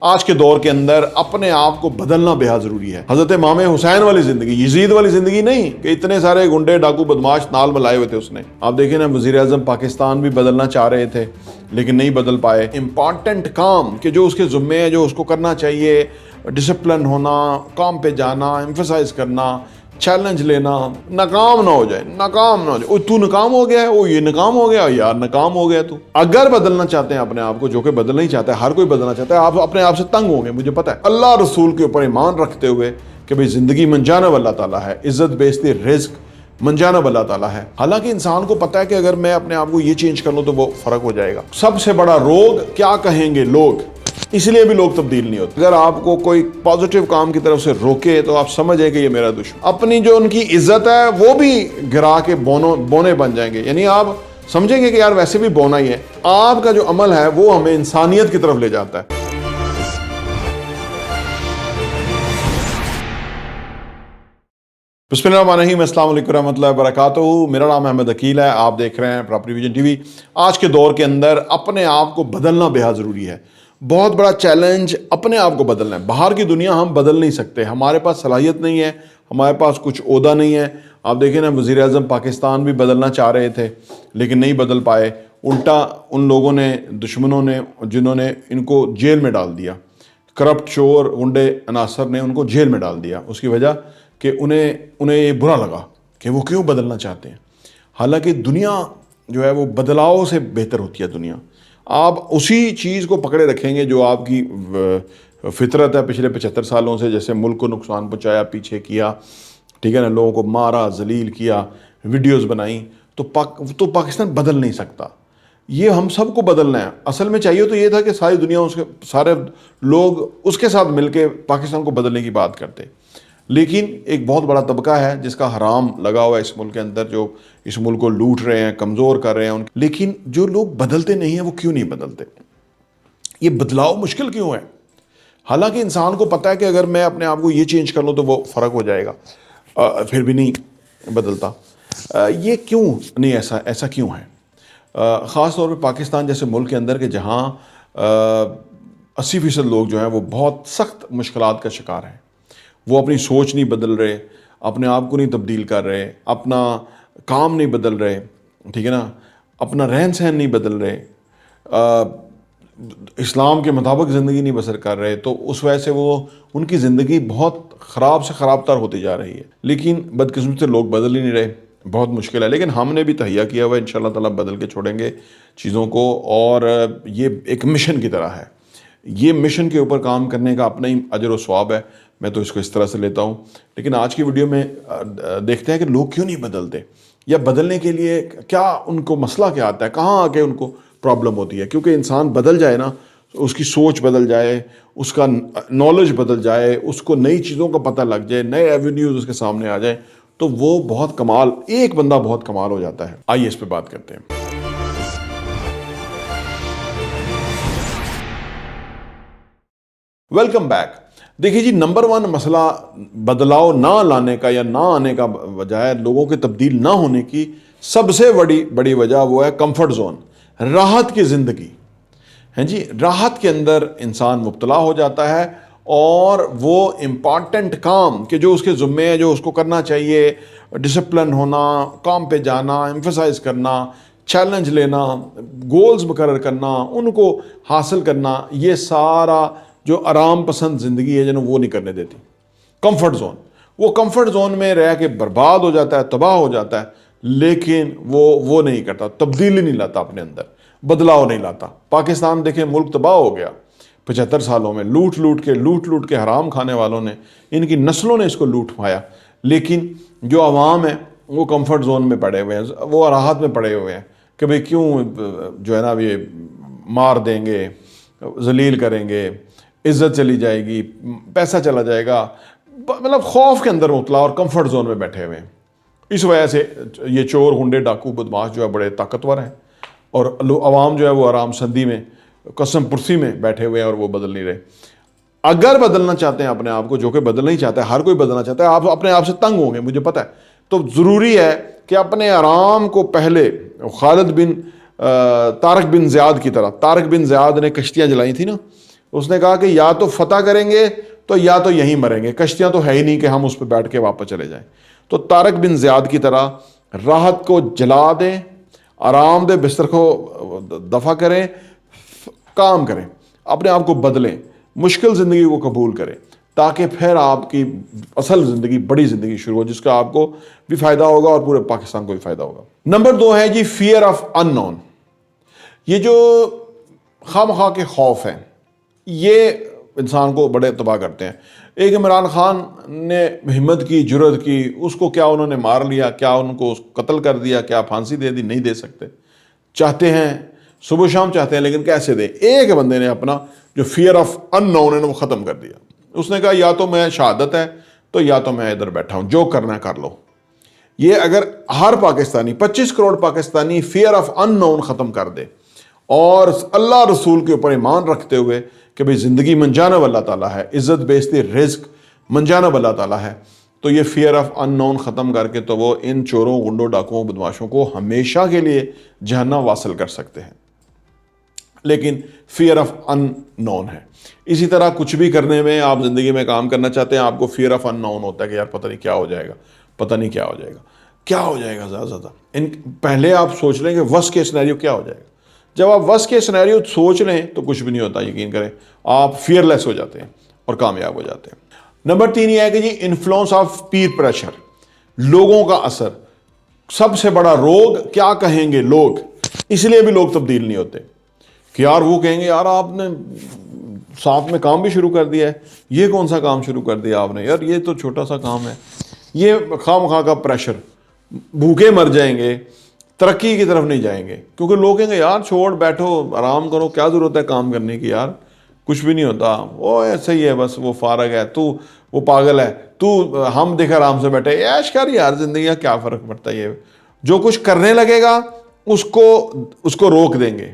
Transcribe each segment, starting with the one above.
آج کے دور کے اندر اپنے آپ کو بدلنا بے حد ضروری ہے۔ حضرت امام حسین والی زندگی، یزید والی زندگی نہیں کہ اتنے سارے گنڈے ڈاکو بدماش نال ملائے ہوئے تھے اس نے۔ آپ دیکھیں نا، وزیر اعظم پاکستان بھی بدلنا چاہ رہے تھے لیکن نہیں بدل پائے۔ امپورٹنٹ کام کہ جو اس کے ذمے ہے، جو اس کو کرنا چاہیے، ڈسپلن ہونا، کام پہ جانا، ایمفسائز کرنا، چیلنج لینا، ناکام نہ ہو جائے، ناکام نہ ہو جائے۔ تو ناکام ہو گیا ہے، وہ یہ ناکام ہو گیا یار، ناکام ہو گیا تو۔ اگر بدلنا چاہتے ہیں اپنے آپ کو، جو کہ بدلنا ہی چاہتا ہے، ہر کوئی بدلنا چاہتا ہے، آپ اپنے آپ سے تنگ ہوں گے، مجھے پتہ ہے۔ اللہ رسول کے اوپر ایمان رکھتے ہوئے کہ بھئی زندگی منجانب اللہ تعالیٰ ہے، عزت بیشتی رزق منجانب اللہ تعالیٰ ہے۔ حالانکہ انسان کو پتہ ہے کہ اگر میں اپنے آپ کو یہ چینج کر لوں تو وہ فرق ہو جائے گا۔ سب سے بڑا روگ کیا کہیں گے لوگ، اس لیے بھی لوگ تبدیل نہیں ہوتے۔ اگر آپ کو کوئی پازیٹیو کام کی طرف سے روکے تو آپ سمجھیں کہ یہ میرا دشمن، اپنی جو ان کی عزت ہے وہ بھی گرا کے بونے بن جائیں گے۔ یعنی آپ سمجھیں گے کہ یار ویسے بھی بونا ہی ہے۔ آپ کا جو عمل ہے وہ ہمیں انسانیت کی طرف لے جاتا ہے۔ بسم اللہ الرحمن الرحیم، السلام علیکم ورحمۃ اللہ وبرکاتہ۔ میرا نام احمد عقیل ہے، آپ دیکھ رہے ہیں پراپرٹی ویژن ٹی وی۔ آج کے دور کے اندر اپنے آپ کو بدلنا بے حد ضروری ہے۔ بہت بڑا چیلنج اپنے آپ کو بدلنا ہے۔ باہر کی دنیا ہم بدل نہیں سکتے، ہمارے پاس صلاحیت نہیں ہے، ہمارے پاس کچھ عہدہ نہیں ہے۔ آپ دیکھیں نا، وزیر اعظم پاکستان بھی بدلنا چاہ رہے تھے لیکن نہیں بدل پائے۔ الٹا ان لوگوں نے، دشمنوں نے، جنہوں نے ان کو جیل میں ڈال دیا، کرپٹ چور غنڈے عناصر نے ان کو جیل میں ڈال دیا۔ اس کی وجہ کہ انہیں یہ برا لگا کہ وہ کیوں بدلنا چاہتے ہیں۔ حالانکہ دنیا جو ہے وہ بدلاؤ سے بہتر ہوتی ہے۔ دنیا آپ اسی چیز کو پکڑے رکھیں گے جو آپ کی فطرت ہے پچھلے 75 سالوں سے، جیسے ملک کو نقصان پہنچایا، پیچھے کیا، ٹھیک ہے نا، لوگوں کو مارا، ذلیل کیا، ویڈیوز بنائیں، تو پاکستان بدل نہیں سکتا۔ یہ ہم سب کو بدلنا ہے۔ اصل میں چاہیے تو یہ تھا کہ ساری دنیا، سارے لوگ اس کے ساتھ مل کے پاکستان کو بدلنے کی بات کرتے۔ لیکن ایک بہت بڑا طبقہ ہے جس کا حرام لگا ہوا ہے اس ملک کے اندر، جو اس ملک کو لوٹ رہے ہیں، کمزور کر رہے ہیں۔ لیکن جو لوگ بدلتے نہیں ہیں وہ کیوں نہیں بدلتے؟ یہ بدلاؤ مشکل کیوں ہے؟ حالانکہ انسان کو پتہ ہے کہ اگر میں اپنے آپ کو یہ چینج کر لوں تو وہ فرق ہو جائے گا، پھر بھی نہیں بدلتا۔ یہ کیوں نہیں، ایسا کیوں ہے؟ خاص طور پہ پاکستان جیسے ملک کے اندر کہ جہاں 80% لوگ جو ہیں وہ بہت سخت مشکلات کا شکار ہیں۔ وہ اپنی سوچ نہیں بدل رہے، اپنے آپ کو نہیں تبدیل کر رہے، اپنا کام نہیں بدل رہے، ٹھیک ہے نا، اپنا رہن سہن نہیں بدل رہے، اسلام کے مطابق زندگی نہیں بسر کر رہے، تو اس وجہ سے ان کی زندگی بہت خراب سے خراب تر ہوتی جا رہی ہے۔ لیکن بدقسمتی سے لوگ بدل ہی نہیں رہے، بہت مشکل ہے۔ لیکن ہم نے بھی تہیہ کیا ہوا ہے، انشاءاللہ تعالیٰ بدل کے چھوڑیں گے چیزوں کو، اور یہ ایک مشن کی طرح ہے۔ یہ مشن کے اوپر کام کرنے کا اپنا ہی اجر و ثواب ہے، میں تو اس کو اس طرح سے لیتا ہوں۔ لیکن آج کی ویڈیو میں دیکھتے ہیں کہ لوگ کیوں نہیں بدلتے، یا بدلنے کے لیے کیا ان کو مسئلہ کیا آتا ہے، کہاں آ کے ان کو پرابلم ہوتی ہے۔ کیونکہ انسان بدل جائے نا، اس کی سوچ بدل جائے، اس کا نالج بدل جائے، اس کو نئی چیزوں کا پتہ لگ جائے، نئے ایونیوز اس کے سامنے آ جائیں، تو وہ بہت کمال، ایک بندہ بہت کمال ہو جاتا ہے۔ آئیے اس پہ بات کرتے ہیں۔ Welcome back. دیکھیے جی، نمبر 1 مسئلہ بدلاؤ نہ لانے کا یا نہ آنے کا بجائے لوگوں کے تبدیل نہ ہونے کی سب سے بڑی وجہ وہ ہے کمفرٹ زون، راحت کی زندگی ہے جی۔ راحت کے اندر انسان مبتلا ہو جاتا ہے، اور وہ امپورٹنٹ کام کہ جو اس کے ذمے ہے، جو اس کو کرنا چاہیے، ڈسپلن ہونا، کام پہ جانا، ایمفسائز کرنا، چیلنج لینا، گولز مقرر کرنا، ان کو حاصل کرنا، یہ سارا جو آرام پسند زندگی ہے جنہوں وہ نہیں کرنے دیتی۔ کمفرٹ زون، وہ کمفرٹ زون میں رہ کے برباد ہو جاتا ہے، تباہ ہو جاتا ہے، لیکن وہ نہیں کرتا، تبدیلی نہیں لاتا اپنے اندر، بدلاؤ نہیں لاتا۔ پاکستان دیکھیں، ملک تباہ ہو گیا 75 سالوں میں، لوٹ لوٹ کے حرام کھانے والوں نے، ان کی نسلوں نے اس کو لوٹ پایا۔ لیکن جو عوام ہے وہ کمفرٹ زون میں پڑے ہوئے ہیں، وہ راحت میں پڑے ہوئے ہیں کہ بھئی کیوں جو ہے نا یہ مار دیں گے، ذلیل کریں گے، عزت چلی جائے گی، پیسہ چلا جائے گا، مطلب خوف کے اندر مبتلا اور کمفرٹ زون میں بیٹھے ہوئے ہیں۔ اس وجہ سے یہ چور غنڈے ڈاکو بدماش جو ہے بڑے طاقتور ہیں، اور عوام جو ہے وہ آرام سندی میں، قسم پرسی میں بیٹھے ہوئے ہیں، اور وہ بدل نہیں رہے۔ اگر بدلنا چاہتے ہیں اپنے آپ کو، جو کہ بدلنا ہی چاہتا ہے، ہر کوئی بدلنا چاہتا ہے، آپ اپنے آپ سے تنگ ہوں گے، مجھے پتہ ہے، تو ضروری ہے کہ اپنے آرام کو پہلے طارق بن زیاد کی طرح، طارق بن زیاد نے کشتیاں جلائی تھی نا، اس نے کہا کہ یا تو فتح کریں گے تو یا تو یہیں مریں گے، کشتیاں تو ہے ہی نہیں کہ ہم اس پہ بیٹھ کے واپس چلے جائیں۔ تو طارق بن زیاد کی طرح راحت کو جلا دیں، آرام دہ بستر کو دفع کریں، کام کریں، اپنے آپ کو بدلیں، مشکل زندگی کو قبول کریں، تاکہ پھر آپ کی اصل زندگی، بڑی زندگی شروع ہو، جس کا آپ کو بھی فائدہ ہوگا اور پورے پاکستان کو بھی فائدہ ہوگا۔ نمبر 2 ہے جی فیئر آف ان نون۔ یہ جو خواہ مخواہ کے خوف ہیں، یہ انسان کو بڑے تباہ کرتے ہیں۔ ایک عمران خان نے ہمت کی، جرأت کی، اس کو کیا انہوں نے مار لیا، کیا ان کو قتل کر دیا، کیا پھانسی دے دی؟ نہیں دے سکتے۔ چاہتے ہیں صبح شام چاہتے ہیں، لیکن کیسے دیں؟ ایک بندے نے اپنا جو فیئر آف ان نون ہے وہ ختم کر دیا۔ اس نے کہا یا تو میں شہادت ہے تو یا تو میں ادھر بیٹھا ہوں، جو کرنا ہے کر لو۔ یہ اگر ہر پاکستانی، 25 کروڑ پاکستانی فیئر آف ان نون ختم کر دے اور اللہ رسول کے اوپر ایمان رکھتے ہوئے کہ بھئی زندگی منجانب اللہ تعالیٰ ہے، عزت بیشتی رزق منجانب اللہ تعالیٰ ہے، تو یہ فیئر آف ان نون ختم کر کے تو وہ ان چوروں، گنڈوں، ڈاکوؤں، بدماشوں کو ہمیشہ کے لیے جہنم واصل کر سکتے ہیں۔ لیکن فیئر آف ان نون ہے۔ اسی طرح کچھ بھی کرنے میں، آپ زندگی میں کام کرنا چاہتے ہیں، آپ کو فیئر آف ان نون ہوتا ہے کہ یار پتہ نہیں کیا ہو جائے گا، پتہ نہیں کیا ہو جائے گا، کیا ہو جائے گا زیادہ پہلے آپ سوچ لیں کہ ورسٹ کیس سینیریو کیا ہو جائے گا۔ جب آپ ورسٹ کیس سینیریو سوچ لیں تو کچھ بھی نہیں ہوتا، یقین کریں، آپ فیئر لیس ہو جاتے ہیں اور کامیاب ہو جاتے ہیں۔ نمبر 3 یہ ہے کہ جی انفلوئنس آف پیر پریشر، لوگوں کا اثر۔ سب سے بڑا روگ کیا کہیں گے لوگ، اس لیے بھی لوگ تبدیل نہیں ہوتے کہ یار وہ کہیں گے یار آپ نے ساتھ میں کام بھی شروع کر دیا ہے، یہ کون سا کام شروع کر دیا آپ نے، یار یہ تو چھوٹا سا کام ہے۔ یہ خواہ مخواہ کا پریشر، بھوکے مر جائیں گے، ترقی کی طرف نہیں جائیں گے، کیونکہ لوگ کہیں گے یار چھوڑ، بیٹھو آرام کرو، کیا ضرورت ہے کام کرنے کی، یار کچھ بھی نہیں ہوتا، وہ ایسا ہی ہے، بس وہ فارغ ہے، تو وہ پاگل ہے، تو ہم دیکھ آرام سے بیٹھے، عیش کر یار، زندگی کا کیا فرق پڑتا ہے۔ یہ جو کچھ کرنے لگے گا اس کو روک دیں گے۔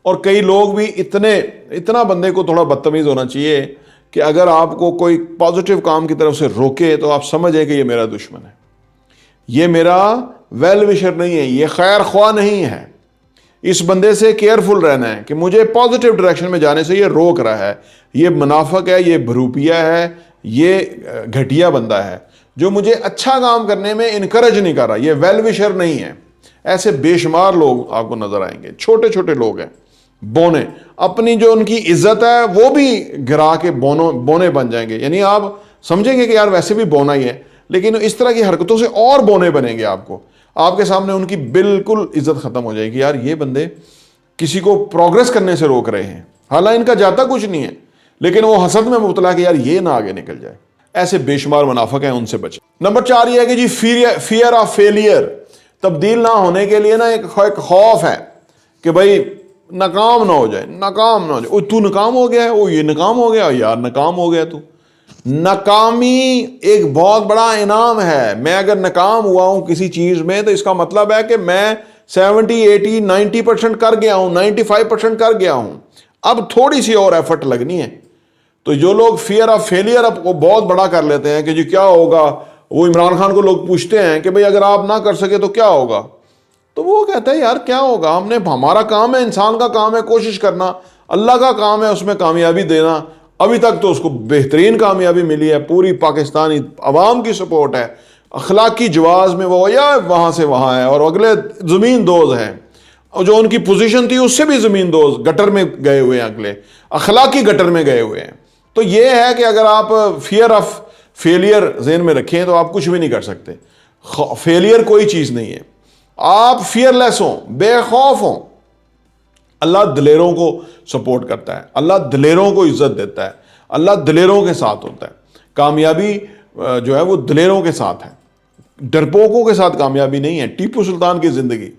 اور کئی لوگ بھی اتنا بندے کو تھوڑا بدتمیز ہونا چاہیے کہ اگر آپ کو کوئی پازیٹیو کام کی طرف سے روکے تو آپ سمجھیں کہ یہ میرا دشمن ہے، یہ میرا ویل وشر نہیں ہے، یہ خیر خواہ نہیں ہے۔ اس بندے سے کیئرفل رہنا ہے کہ مجھے پازیٹیو ڈائریکشن میں جانے سے یہ روک رہا ہے، یہ منافق ہے، یہ بھروپیا ہے، یہ گھٹیا بندہ ہے جو مجھے اچھا کام کرنے میں انکریج نہیں کر رہا، یہ ویل وشر نہیں ہے۔ ایسے بے شمار لوگ آپ کو نظر آئیں گے، چھوٹے چھوٹے لوگ ہیں، بونے، اپنی جو ان کی عزت ہے وہ بھی گرا کے بونے بن جائیں گے۔ یعنی آپ سمجھیں گے کہ یار ویسے بھی بونا ہی ہے، لیکن اس طرح کی حرکتوں سے اور بونے بنیں گے، آپ کے سامنے ان کی بالکل عزت ختم ہو جائے گی، یار یہ بندے کسی کو پروگریس کرنے سے روک رہے ہیں، حالانکہ ان کا جاتا کچھ نہیں ہے، لیکن وہ حسد میں مبتلا کہ یار یہ نہ آگے نکل جائے۔ ایسے بے شمار منافق ہیں، ان سے بچیں۔ نمبر 4 یہ ہے کہ جی فیئر آف فیلئر، تبدیل نہ ہونے کے لیے نا ایک خوف ہے کہ بھائی ناکام نہ ہو جائے، ناکام نہ ہو جائے، تو ناکام ہو گیا ہے، وہ یہ ناکام ہو گیا، یار ناکام ہو گیا تو۔ ناکامی ایک بہت بڑا انعام ہے۔ میں اگر ناکام ہوا ہوں کسی چیز میں تو اس کا مطلب ہے کہ میں 70 80 90% کر گیا ہوں، 95% کر گیا ہوں، اب تھوڑی سی اور ایفرٹ لگنی ہے۔ تو جو لوگ فیئر آف فیلئر اب کو بہت بڑا کر لیتے ہیں کہ جی کیا ہوگا، وہ عمران خان کو لوگ پوچھتے ہیں کہ بھئی اگر آپ نہ کر سکے تو کیا ہوگا، تو وہ کہتا ہے یار کیا ہوگا، ہمارا کام ہے، انسان کا کام ہے کوشش کرنا، اللہ کا کام ہے اس میں کامیابی دینا۔ ابھی تک تو اس کو بہترین کامیابی ملی ہے، پوری پاکستانی عوام کی سپورٹ ہے، اخلاقی جواز میں وہ یا وہاں سے وہاں ہے، اور اگلے زمین دوز ہیں، اور جو ان کی پوزیشن تھی اس سے بھی زمین دوز، گٹر میں گئے ہوئے ہیں، اگلے اخلاقی گٹر میں گئے ہوئے ہیں۔ تو یہ ہے کہ اگر آپ فیئر آف فیلئر ذہن میں رکھیں تو آپ کچھ بھی نہیں کر سکتے۔ فیلئر کوئی چیز نہیں ہے، آپ فیئر لیس ہوں، بے خوف ہوں۔ اللہ دلیروں کو سپورٹ کرتا ہے، اللہ دلیروں کو عزت دیتا ہے، اللہ دلیروں کے ساتھ ہوتا ہے۔ کامیابی جو ہے وہ دلیروں کے ساتھ ہے، ڈرپوکوں کے ساتھ کامیابی نہیں ہے۔ ٹیپو سلطان کی زندگی،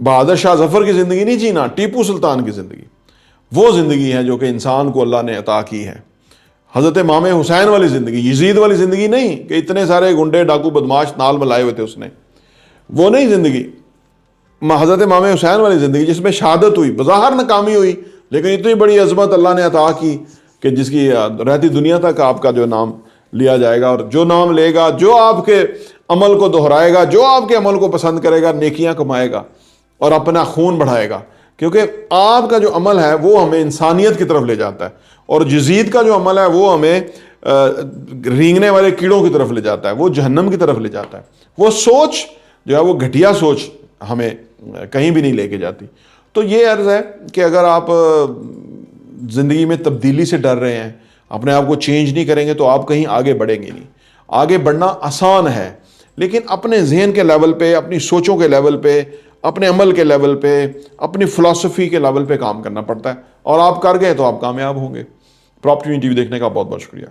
بہادر شاہ ظفر کی زندگی نہیں جینا، ٹیپو سلطان کی زندگی وہ زندگی ہے جو کہ انسان کو اللہ نے عطا کی ہے۔ حضرت امام حسین والی زندگی، یزید والی زندگی نہیں کہ اتنے سارے گنڈے ڈاکو بدماش نال ملائے ہوئے تھے اس نے، وہ نہیں زندگی۔ حضرت امام حسین والی زندگی جس میں شہادت ہوئی، بظاہر ناکامی ہوئی، لیکن اتنی بڑی عظمت اللہ نے عطا کی کہ جس کی رہتی دنیا تک آپ کا جو نام لیا جائے گا، اور جو نام لے گا، جو آپ کے عمل کو دہرائے گا، جو آپ کے عمل کو پسند کرے گا، نیکیاں کمائے گا اور اپنا خون بڑھائے گا، کیونکہ آپ کا جو عمل ہے وہ ہمیں انسانیت کی طرف لے جاتا ہے، اور یزید کا جو عمل ہے وہ ہمیں رینگنے والے کیڑوں کی طرف لے جاتا ہے، وہ جہنم کی طرف لے جاتا ہے. وہ سوچ جو ہے وہ گھٹیا سوچ ہمیں کہیں بھی نہیں لے کے جاتی. تو یہ عرض ہے کہ اگر آپ زندگی میں تبدیلی سے ڈر رہے ہیں، اپنے آپ کو چینج نہیں کریں گے تو آپ کہیں آگے بڑھیں گے نہیں. آگے بڑھنا آسان ہے، لیکن اپنے ذہن کے لیول پہ، اپنی سوچوں کے لیول پہ، اپنے عمل کے لیول پہ، اپنی فلسفی کے لیول پہ کام کرنا پڑتا ہے، اور آپ کر گئے تو آپ کامیاب ہوں گے. پراپرٹی ٹی وی دیکھنے کا بہت بہت شکریہ.